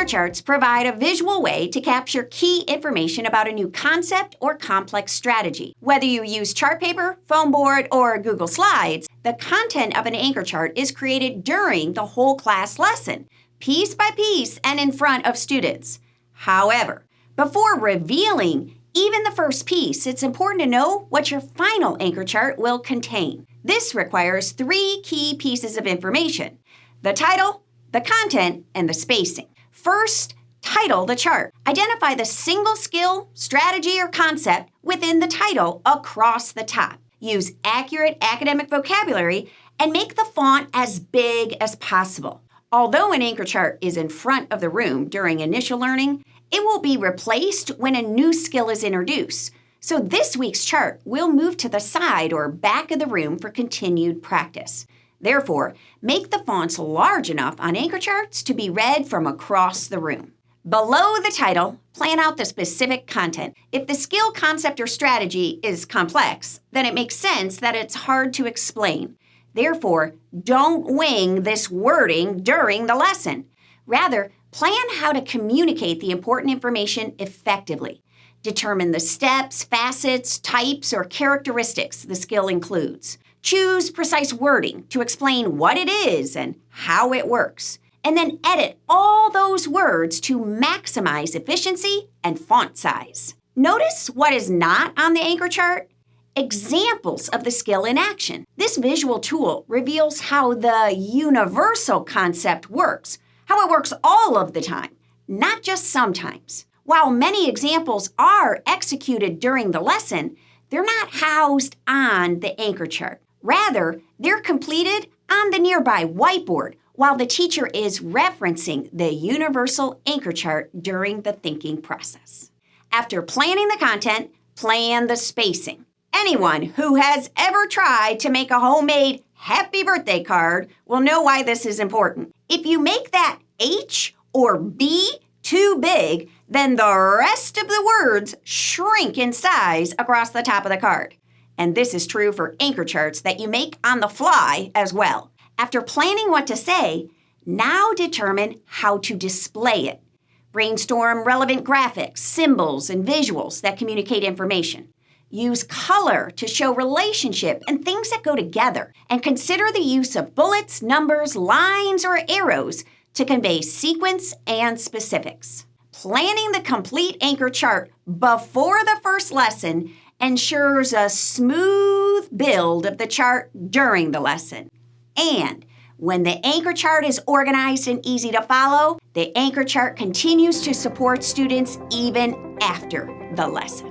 charts provide a visual way to capture key information about a new concept or complex strategy. Whether you use chart paper, foam board, or Google Slides, the content of an anchor chart is created during the whole class lesson, piece by piece and in front of students. However, before revealing even the first piece, it's important to know what your final anchor chart will contain. This requires 3 key pieces of information: the title, the content, and the spacing. First, title the chart. Identify the single skill, strategy, or concept within the title across the top. Use accurate academic vocabulary and make the font as big as possible. Although an anchor chart is in front of the room during initial learning, it will be replaced when a new skill is introduced. So this week's chart will move to the side or back of the room for continued practice. Therefore, make the fonts large enough on anchor charts to be read from across the room. Below the title, plan out the specific content. If the skill, concept, or strategy is complex, then it makes sense that it's hard to explain. Therefore, don't wing this wording during the lesson. Rather, plan how to communicate the important information effectively. Determine the steps, facets, types, or characteristics the skill includes. Choose precise wording to explain what it is and how it works. And then edit all those words to maximize efficiency and font size. Notice what is not on the anchor chart? Examples of the skill in action. This visual tool reveals how the universal concept works, how it works all of the time, not just sometimes. While many examples are executed during the lesson, they're not housed on the anchor chart. Rather, they're completed on the nearby whiteboard while the teacher is referencing the universal anchor chart during the thinking process. After planning the content, plan the spacing. Anyone who has ever tried to make a homemade happy birthday card will know why this is important. If you make that H or B too big, then the rest of the words shrink in size across the top of the card. And this is true for anchor charts that you make on the fly as well. After planning what to say, now determine how to display it. Brainstorm relevant graphics, symbols, and visuals that communicate information. Use color to show relationship and things that go together. And consider the use of bullets, numbers, lines, or arrows to convey sequence and specifics. Planning the complete anchor chart before the first lesson ensures a smooth build of the chart during the lesson. And when the anchor chart is organized and easy to follow, the anchor chart continues to support students even after the lesson.